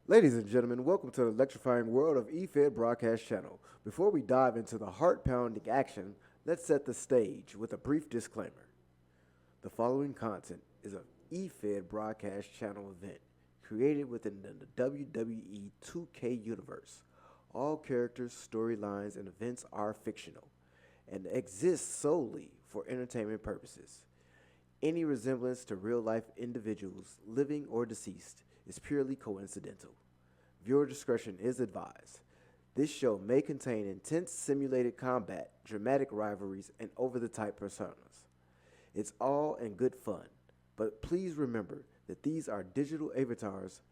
Ladies and gentlemen, welcome to the electrifying world of eFed Broadcast Channel. Before we dive into the heart-pounding action, let's set the stage with a brief disclaimer. The following content is an eFed Broadcast Channel event created within the WWE 2K universe. All characters, storylines, and events are fictional and exist solely for entertainment purposes. Any resemblance to real-life individuals, living or deceased, is purely coincidental. Viewer discretion is advised. This show may contain intense simulated combat, dramatic rivalries, and over-the-top personas. It's all in good fun, but please remember that these are digital avatars,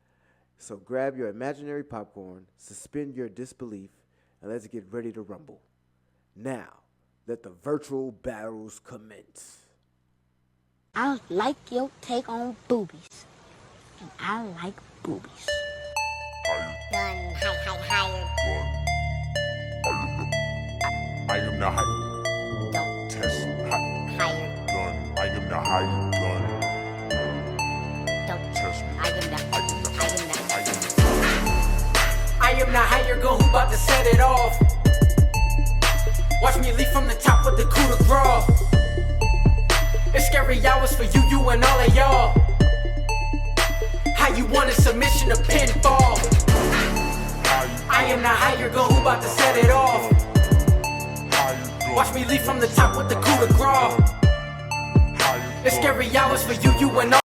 so grab your imaginary popcorn, suspend your disbelief, and let's get ready to rumble. Now, let the virtual battles commence. I like your take on boobies. And I like boobies. Gun, higher. I am the higher. Don't Test higher. gun. I am the higher gun. Don't Test me. I am the I am the I am the higher gun who about to set it off. Watch me leap from the top with the coup de grace. It's scary hours for you and all of y'all. How you want a submission to pinfall? I am the higher gun who about to set it off. Watch me leap from the top with the coup de grace. It's scary hours for you and all.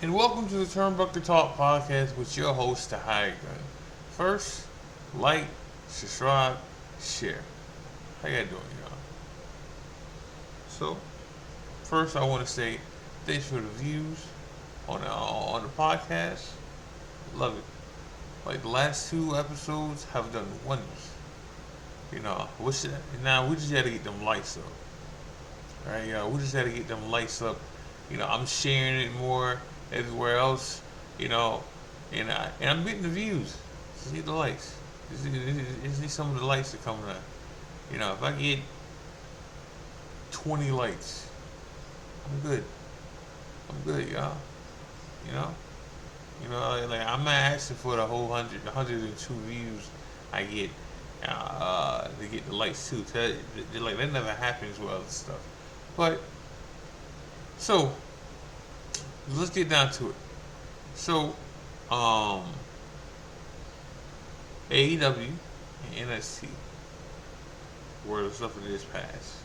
And welcome to the TurnBuckle Talk podcast with your host, the Higher Gun. First, like, subscribe, share. How y'all doing, y'all? So, first I want to say thanks for the views on the podcast. Love it. Like the last 2 episodes have done wonders. You know, now we just had to get them lights up. Right, y'all? We just had to get them lights up. You know, I'm sharing it more everywhere else. You know, and I'm getting the views. Just need the likes. Just need some of the likes to come out. You know, if I get 20 likes, I'm good. I'm good, y'all. You know, like I'm not asking for the whole 102 views I get to get the likes too. Like that never happens with other stuff. But so let's get down to it. So, AEW and NXT were the stuff of this past.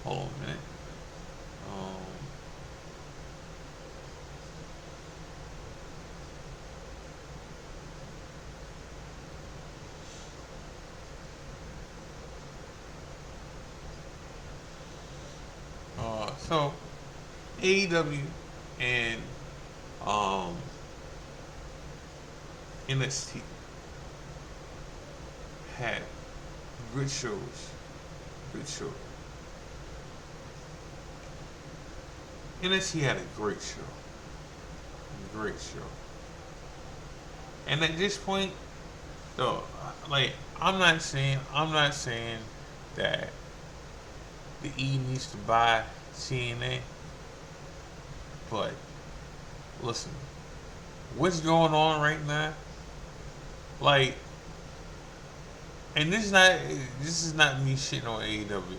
Hold on a minute. So AEW and NXT had good shows. NXT had a great show. And at this point, though, like I'm not saying that the E needs to buy TNA, but listen, what's going on right now? Like, and this is not me shitting on AEW,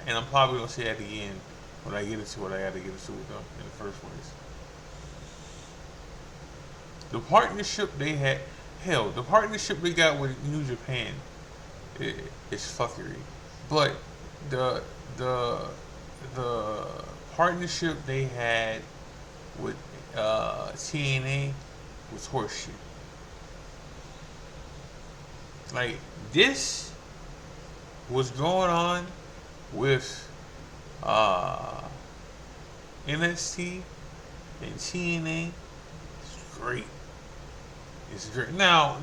and I'm probably gonna say that again when I get into what I got to get into with them in the first place. The partnership they had, the partnership they got with New Japan is fuckery, but the partnership they had with TNA was horseshit. Like, this was going on with NXT and TNA. It's great. Now,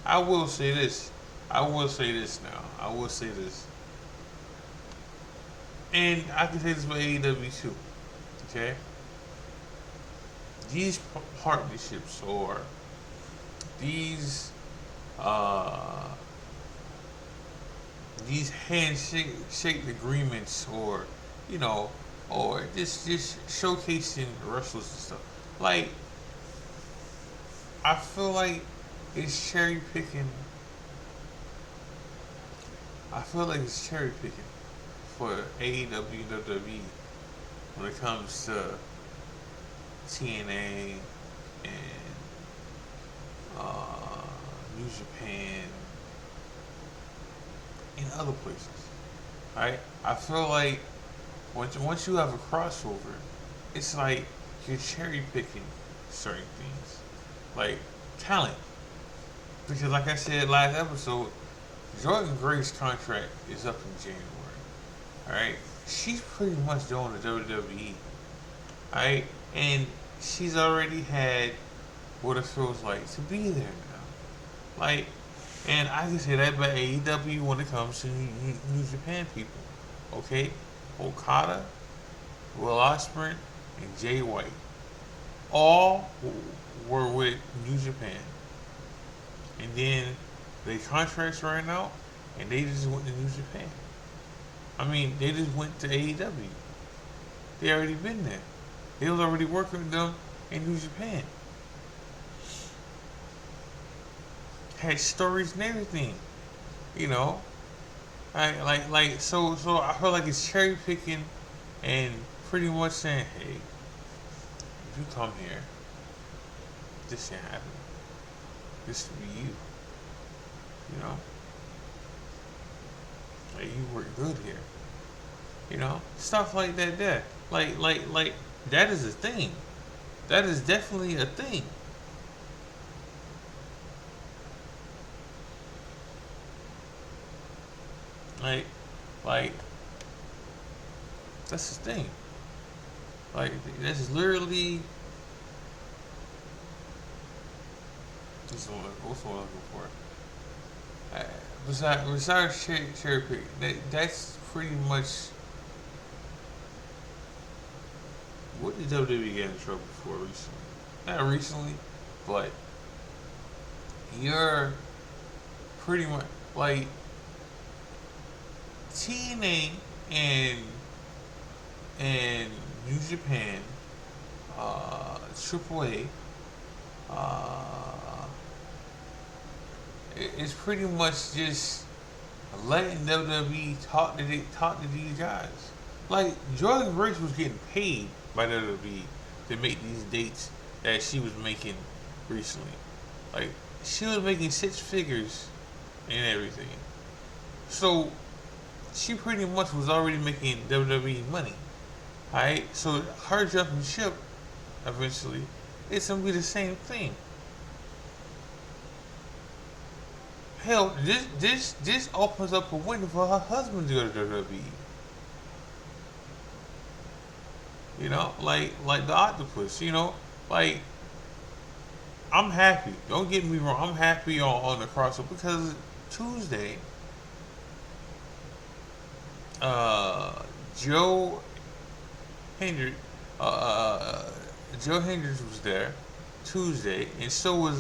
I will say this. And I can say this with AEW too. Okay? These partnerships or these these handshake agreements, or you know, or just showcasing wrestlers and stuff. Like, I feel like it's cherry picking. I feel like it's cherry picking for AEW, WWE when it comes to TNA and New Japan and other places. Right? I feel like once you have a crossover, it's like you're cherry picking certain things, like talent. Because like I said last episode, Jordan Grace's contract is up in January. Alright? She's pretty much doing the WWE. Alright? And she's already had what it feels like to be there now. Like, and I can say that about AEW when it comes to New Japan people. Okay? Okada, Will Ospreay, and Jay White. All were with New Japan. And then their contracts ran out, and they just went to New Japan. I mean, they just went to AEW. They already been there. They was already working with them in New Japan. Had stories and everything, you know. So I feel like it's cherry picking and pretty much saying, hey, if you come here, this can't happen. This will be you. You know? Like, you work good here. You know? Stuff like that there. Like that is a thing. That is definitely a thing. Like that's the thing. Like, that's literally what's what I'm looking for. Besides cherry pick, that's pretty much what did WWE get in trouble for recently? Not recently, but you're pretty much like TNA and New Japan, AAA, it's pretty much just letting WWE talk to these guys. Like, Jordan Grace was getting paid by WWE to make these dates that she was making recently. Like, she was making six figures and everything. So she pretty much was already making WWE money. Alright? So her jumping ship eventually, it's gonna be the same thing. Hell, this opens up a window for her husband to go to WWE. You know, like the octopus, you know, like, I'm happy. Don't get me wrong, I'm happy on the crossover because Tuesday, Joe Hendricks was there Tuesday, and so was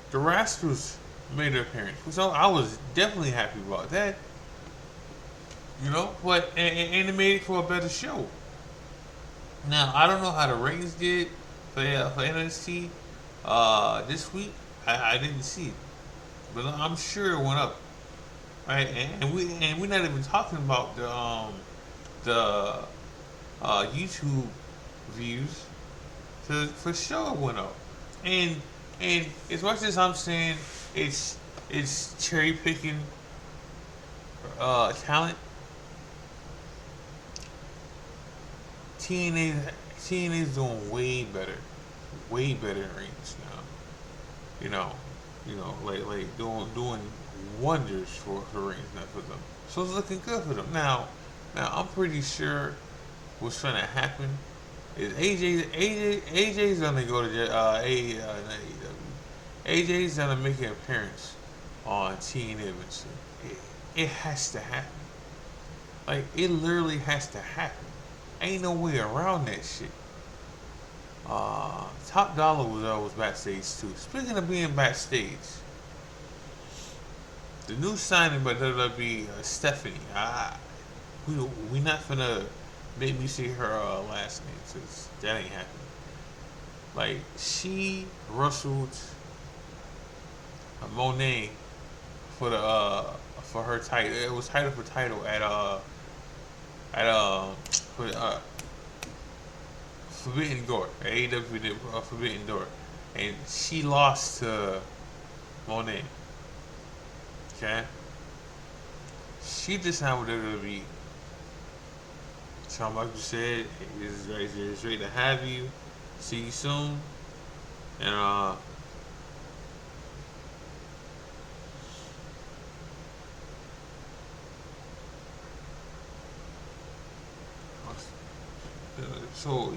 the Rascals made their appearance. So I was definitely happy about that. You know, but and it made it for a better show. Now I don't know how the ratings did for NXT this week. I didn't see it, but I'm sure it went up. Right, and we're not even talking about the YouTube views. For sure it went up, and as much as I'm saying it's cherry picking talent, TNA's doing way better in rings now. You know, like doing wonders for the rings now for them. So it's looking good for them. Now I'm pretty sure what's gonna happen is AJ's gonna go to AEW. AJ's gonna make an appearance on TNA eventually. It has to happen. Like, it literally has to happen. Ain't no way around that shit. Top Dollar was backstage too. Speaking of being backstage, the new signing by WWE, Stephanie. We not gonna make me say her last name, cause that ain't happening. Like she wrestled Monet for the for her title. It was title for title at for Forbidden Door, AEW Forbidden Door, and she lost to Monet. Okay, she just signed with WWE. So like you said, it's great to have you. See you soon, and so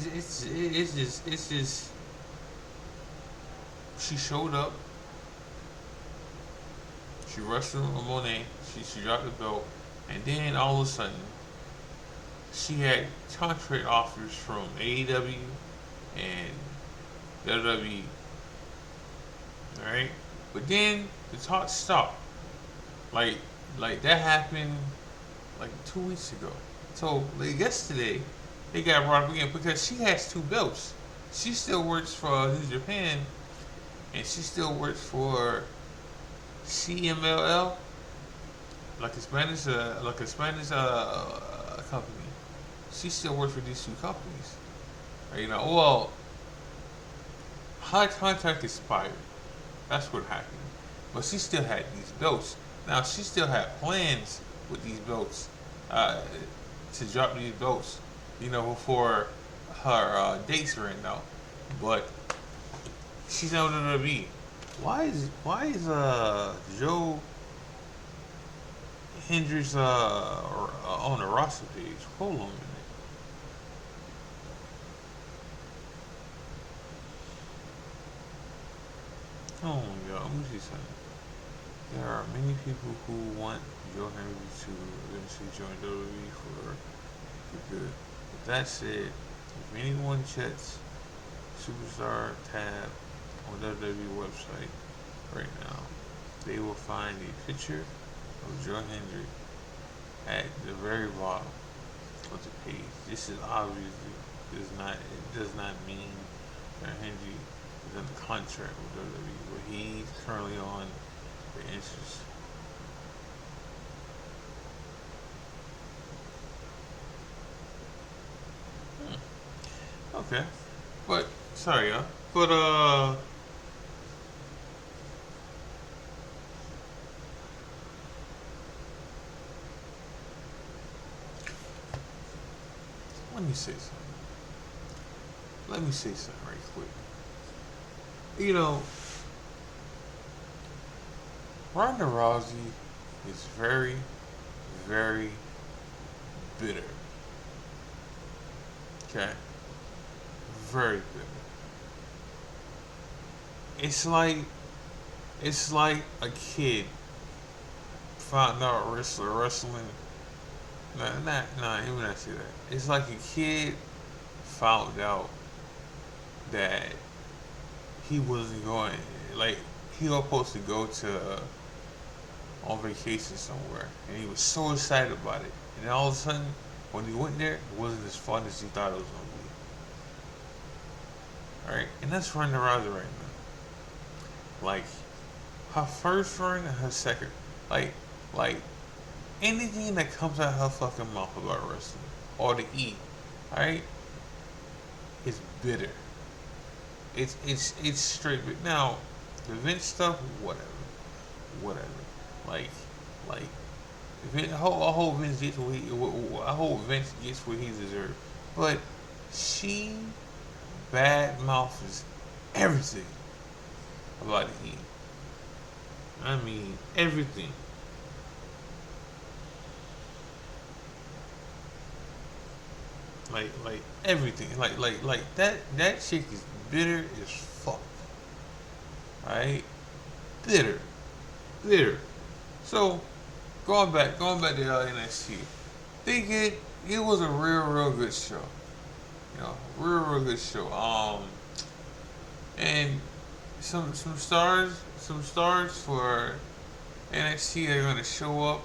it's just she showed up. She wrestled Monet. She dropped the belt, and then all of a sudden, she had contract offers from AEW and WWE. All right, but then the talk stopped. Like like that happened like 2 weeks ago. So like yesterday, they got brought up again because she has two belts. She still works for New Japan, and she still works for CMLL, like a Spanish company. She still works for these two companies. Well, her contract expired. That's what happened. But she still had these belts. Now she still had plans with these belts to drop these belts, before her dates ran out. But she's out of the WWE. Why is Joe Hendricks on the roster page? Hold on a minute. Oh my god, let me see something. There are many people who want Joe Hendricks to eventually join WWE for good. With that said, if anyone checks Superstar tab on the WWE website right now, they will find a picture of Joe Hendricks at the very bottom of the page. This is obviously does not mean that Hendricks is under contract with WWE, but he's currently on the interest. Okay. But sorry, y'all. But let me say something. Let me say something right quick. Ronda Rousey is very, very bitter. Okay? Very bitter. It's like a kid found out wrestling. Nah, let me not say that. It's like a kid found out that he wasn't going, like, he was supposed to go to on vacation somewhere, and he was so excited about it, and then all of a sudden, when he went there, it wasn't as fun as he thought it was gonna be. All right, and that's Ronda Rousey right now. Like her first run and her second, like anything that comes out her fucking mouth about wrestling or to eat, all right, is bitter. It's straight. But now, the Vince stuff, whatever. Like, I hope Vince gets what he deserves. But she bad mouths everything about the E. I mean everything. Like everything. Like that chick is bitter as fuck. Alright? Bitter. So going back to NXT. It was a real good show. Real good show. And some some stars for NXT are going to show up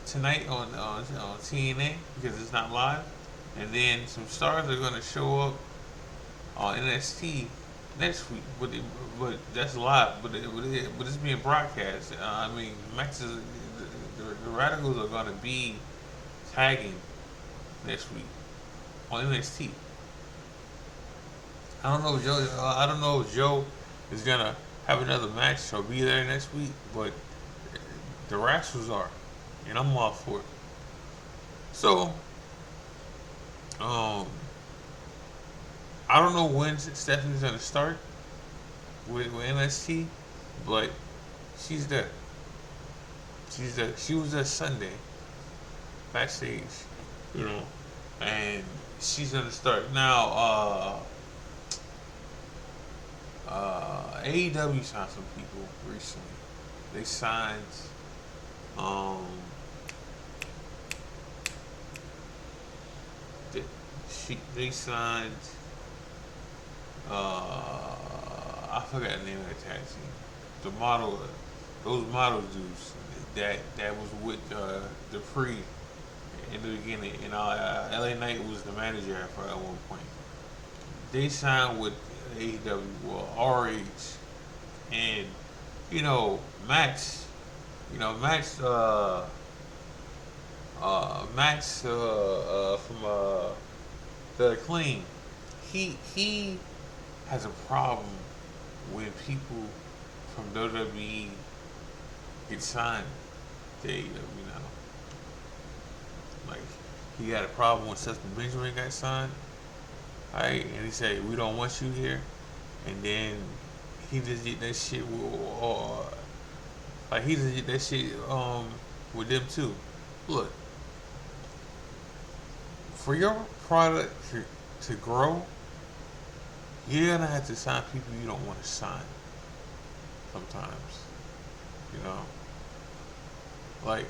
tonight on TNA because it's not live, and then some stars are going to show up on NXT next week. But that's live. But it's being broadcast. I mean, Max is the Radicals are going to be tagging next week on NXT. I don't know if Joe is gonna have another match or be there next week, but the Rascals are, and I'm all for it. So, I don't know when Stephanie's gonna start with NXT, but she's there. She's there. She was there Sunday, backstage, you know, and she's gonna start now. AEW signed some people recently. They signed, they signed, I forgot the name of the tag team. The model, those model dudes that was with Dupree in the beginning, and LA Knight was the manager at one point. They signed with AEW, well, RH, and Max, Max from the Acclaim, he has a problem when people from WWE get signed to AEW now. Like, he had a problem when Seth Benjamin got signed. Right, and he said, "We don't want you here," and then he just did that shit he just did that shit with them too. Look, for your product to grow, you're gonna have to sign people you don't want to sign. Sometimes, like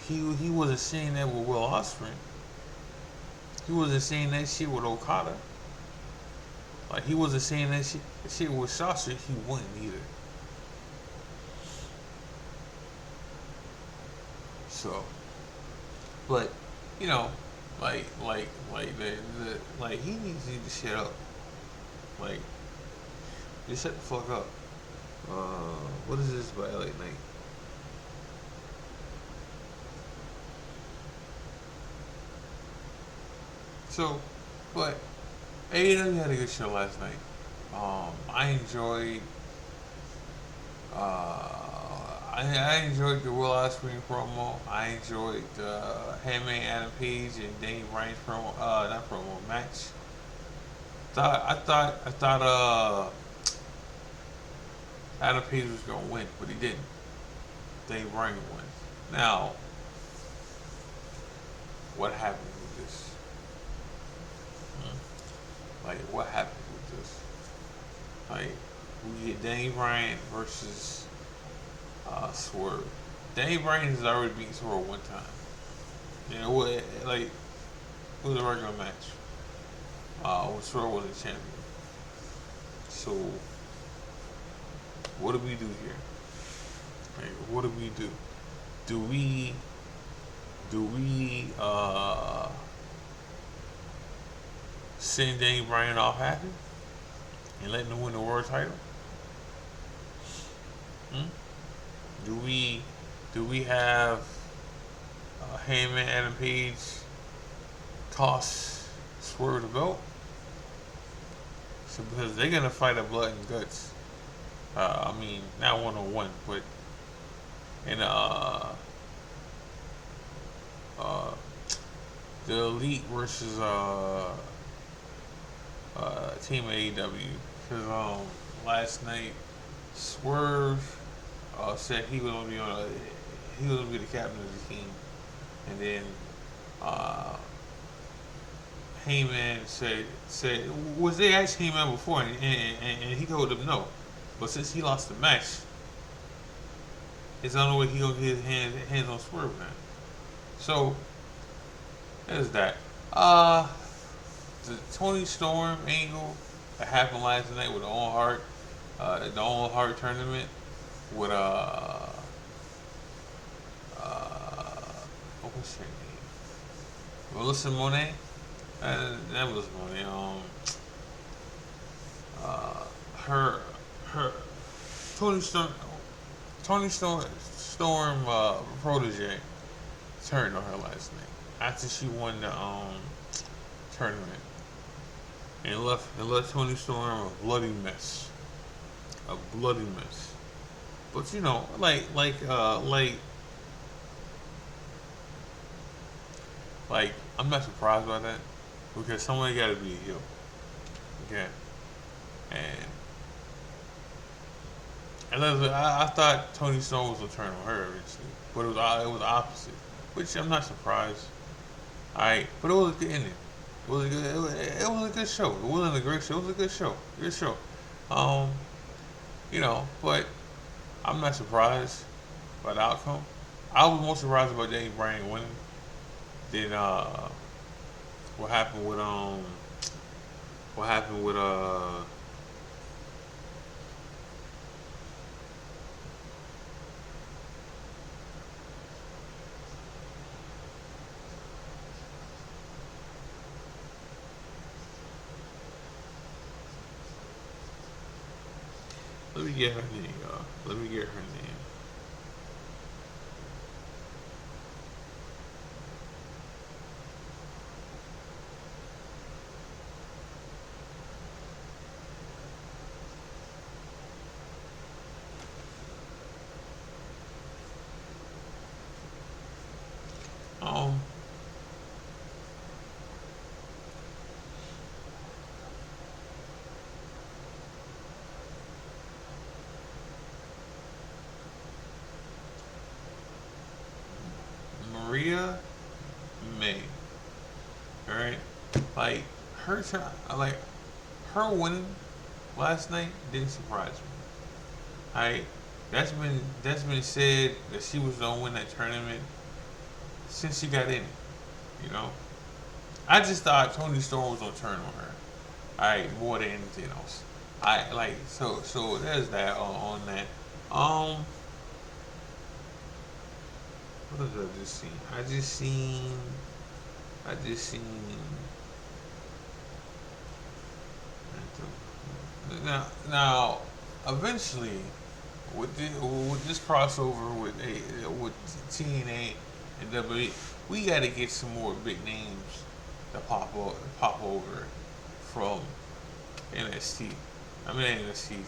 he wasn't saying that with Will Ospreay. He wasn't saying that shit with Okada. Like, he wasn't saying that shit with Sasha. He wouldn't either. So, but like he needs to shut up. Like, just shut the fuck up. What is this by LA Knight? So, but AEW had a good show last night. I enjoyed the Will Ospreay promo. I enjoyed Hangman Adam Page and Danny Bryan's promo. Not promo, match. I thought Adam Page was gonna win, but he didn't. Danny Bryan won. Now, what happened with this? Like, what happened with this? Like, we get Danny Bryan versus Swerve. Danny Bryan has already beaten Swerve one time. It was a regular match. When Swerve was a champion. So, what do we do here? Like, what do we do? Do we send Danny Bryan off happy and let him win the world title? Do we have Heyman, Adam Page toss Swerve the belt? So, because they're gonna fight at blood and guts. I mean, not 1-on-1, but in the Elite versus Team AEW. Because last night Swerve said he was gonna be the captain of the team, and then Heyman said was they asked Heyman before, and he told them no, but since he lost the match, it's the only way he gonna get his hands on Swerve now. So there's that. The Tony Storm angle that happened last night with Owen Hart the All Heart tournament with what's her name? Melissa Monet. That was Monet. Her her Tony Storm Storm protege turned on her last night after she won the tournament and left Tony Storm a bloody mess, But you know, like I'm not surprised by that because somebody got to be a heel, okay, and. And I thought Tony Storm was gonna turn on her eventually, but it was opposite, which I'm not surprised. Alright, but it was a good ending. It was a good show. It wasn't a great show. It was a good show. Good show. But I'm not surprised by the outcome. I was more surprised about Danny Bryan winning than what happened with what happened with let me get her name, y'all. Let me get her name. Um, Maria May. Alright? Like like her winning last night didn't surprise me. Alright? That's been said that she was gonna win that tournament since she got in it. You know? I just thought Tony Storm was gonna turn on her. Alright, more than anything else. I like so there's that on that. What did I just see? I just seen now eventually with this crossover with TNA and WWE, we got to get some more big names to pop over from NXT. I mean NXT,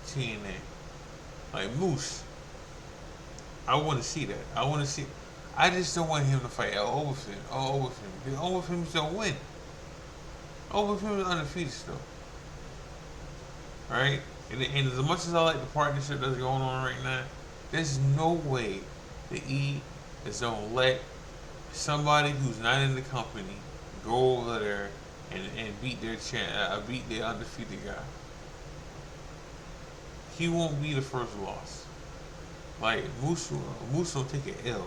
TNA, like Moose. I want to see that. I just don't want him to fight Overfin. Because Overfin's gonna win. Overfin is undefeated still. Alright? And as much as I like the partnership that's going on right now, there's no way the E is gonna let somebody who's not in the company go over there and beat their undefeated guy. He won't be the first loss. Like Moose will take an L,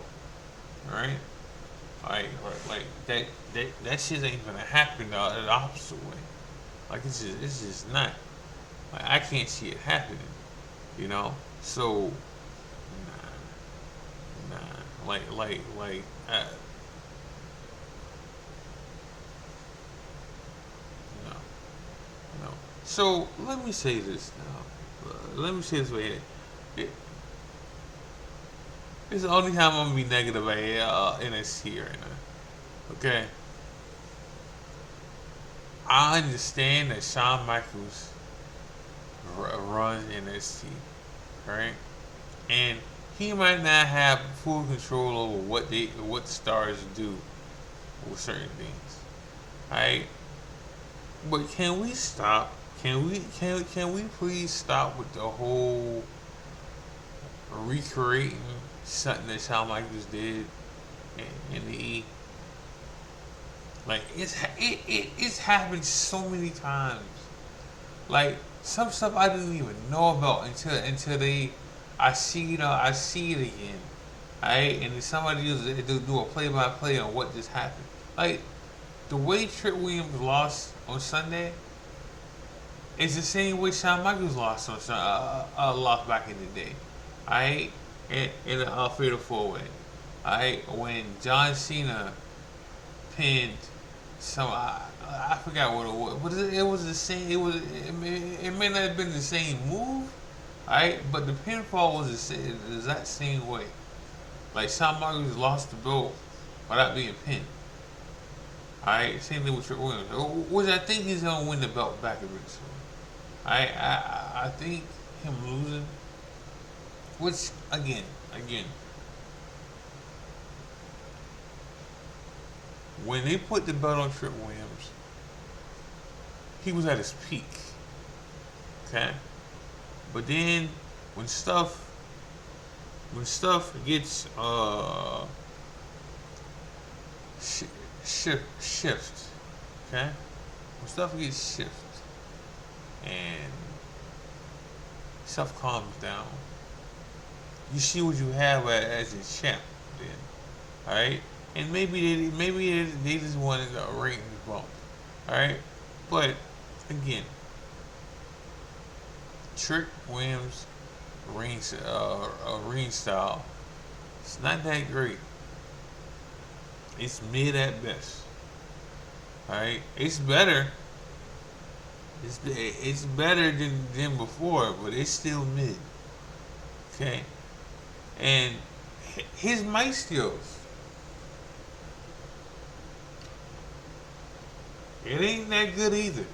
right? Like that shit ain't gonna happen the opposite way. Like it's just not. Like I can't see it happening, you know. So nah. No, no. So let me say this now. Let me say this way. It's the only time I'm gonna be negative about NXT right now. Okay. I understand that Shawn Michaels runs NXT, right? And he might not have full control over what the stars do with certain things, right? But can we stop? Can we please stop with the whole recreating something that Shawn Michaels did in the E? Like it's happened so many times. Like some stuff I didn't even know about until I see it again. Alright, and then somebody do a play-by-play on what just happened. Like the way Trick Williams lost on Sunday, It's the same way Shawn Michaels lost on lost back in the day. Alright? In a fatal four way. Alright? When John Cena pinned some I forgot what it was. But it was the same it may not have been the same move. Alright? But the pinfall was the exact same way. Like Shawn Michaels lost the belt without being pinned. Alright, same thing with Trick Williams. Which I think he's gonna win the belt back eventually. I think him losing, which again, when they put the belt on Trick Williams, he was at his peak. Okay, but then when stuff gets shift, okay, when stuff gets shift and stuff calms down, you see what you have as a champ then, alright? And maybe they just wanted a ratings bump, alright? But again, Trick Williams ring style, it's not that great. It's mid at best. Alright? It's better. It's better than before, but it's still mid. Okay? And his mic skills, it ain't that good either.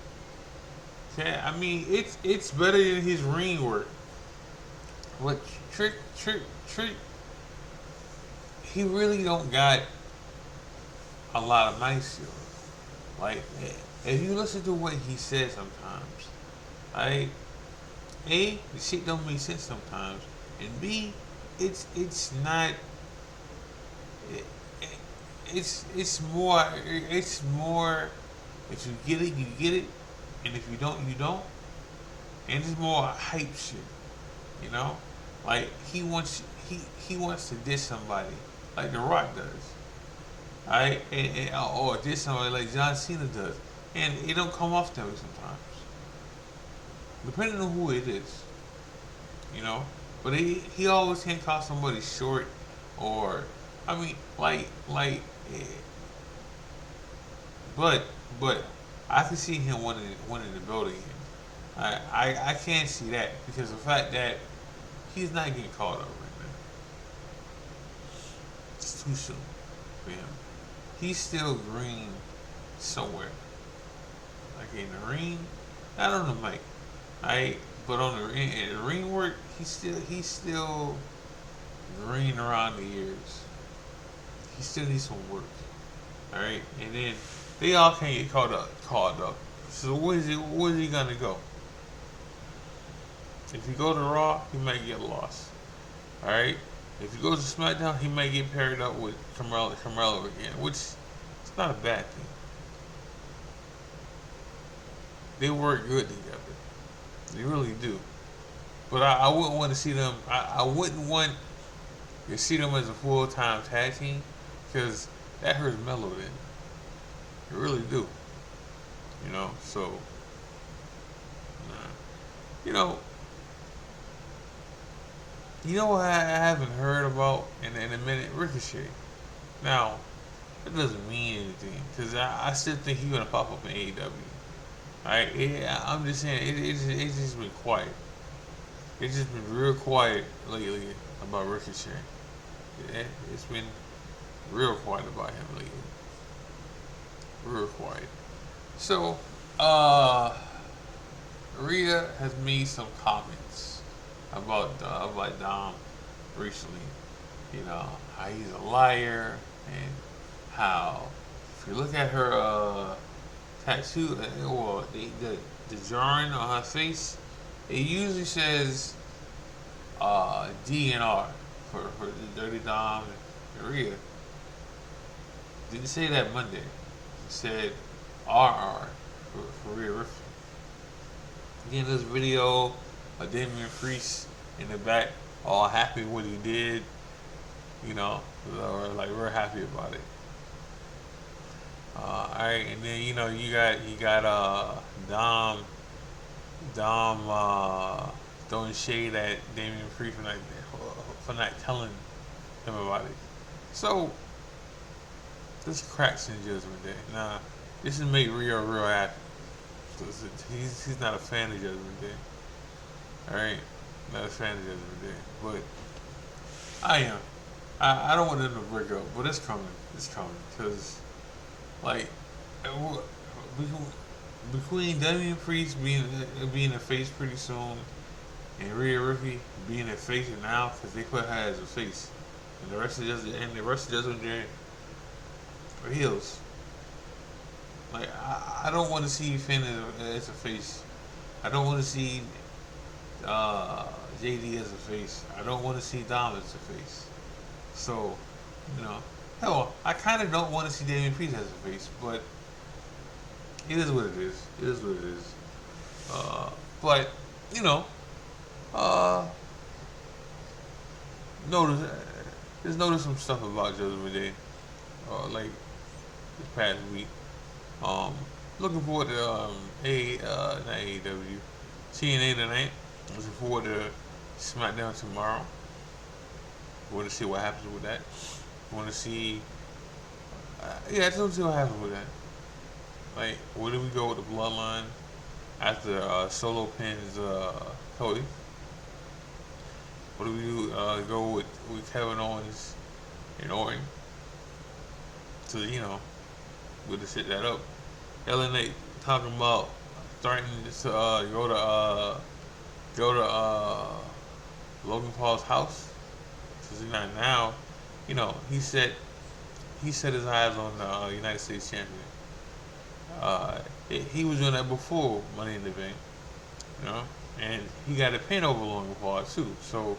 Okay? I mean, it's better than his ring work. But Trick, he really don't got a lot of mic skills. Like, if you listen to what he says sometimes, right? A, the shit don't make sense sometimes, and B, it's not. It's more. If you get it, you get it, and if you don't, you don't. And it's more hype shit, you know. Like he wants to diss somebody, like The Rock does. Alright, or diss somebody like John Cena does, and it don't come off that way sometimes, depending on who it is, you know. But he always can't call somebody short, or I mean, but I can see him winning the belt again. I can't see that because of the fact that he's not getting called up right now. It's too soon for him. He's still green somewhere. Like in the ring, not on the mic. But on the ring work, he's still green around the ears. He still needs some work. Alright? And then they all can't get called up. So where is he gonna go? If he go to Raw, he might get lost. Alright? If he goes to SmackDown, he might get paired up with Carmelo again, which is not a bad thing. They work good together. They really do. But I wouldn't want to see them. I wouldn't want to see them as a full-time tag team because that hurts Melo then. It really do. You know, so you know what I haven't heard about in a minute? Ricochet. Now, that doesn't mean anything because I still think he's gonna pop up in AEW. Alright, I'm just saying it's just been quiet. It's just been real quiet lately about Ricochet. It's been real quiet about him lately. Real quiet. So, Rhea has made some comments about Dom recently. You know, how he's a liar and how if you look at her tattoo, or the drawing on her face, it usually says DNR for the Dirty Dom and Rhea. Didn't say that Monday. It said RR for Rhea Ripley. Again, this video of Damian Priest in the back, all happy with what he did. You know, like we're happy about it. Alright, and then you got Dom Dom throwing shade at Damian Priest for not telling him about it. So this cracks in Judgment Day. Nah, this is make Rio real happy. He's not a fan of Judgment Day. All right, not a fan of Judgment Day, but I am. I don't want them to break up, but it's coming. It's coming because like between Damian Priest being a face pretty soon and Rhea Ripley being a face now because they put her as a face, and the rest of Judgment Day are heels. Like I don't want to see Finn as a face. I don't want to see JD as a face. I don't want to see Dom as a face. So, hell, I kind of don't want to see Damian Priest as a face, but it is what it is. It is what it is. But uh, notice just notice some stuff about Judgment Day, like this past week. Looking forward to not AEW, TNA tonight. Looking forward to SmackDown tomorrow. Want to see what happens with that. Want to see, I just want to see what happens with that. Like, where do we go with the Bloodline after Solo pins Cody? What do we go with Kevin Owens and Orton to we'll just set that up. LNA talking about threatening to go to Logan Paul's house. Cause he's not now. He set his eyes on the United States champion. He was doing that before Money in the Bank, and he got a pin over Logan Paul too. So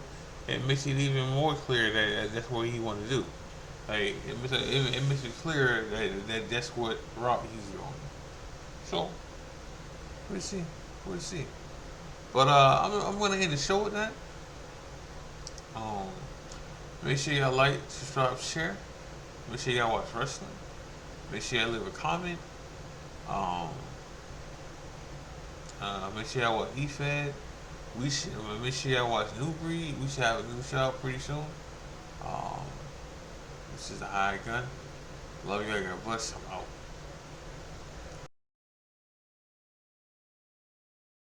it makes it even more clear that that's what he wanted to do. Like it makes it clear that that's what route he's going. So we'll see. But I'm gonna end the show with that. Make sure y'all like, subscribe, share. Make sure y'all watch wrestling. Make sure y'all leave a comment. Make sure y'all watch eFed. Make sure y'all watch New Breed. We should have a new show pretty soon. This is the High Gun. Love y'all. God bless. I'm out.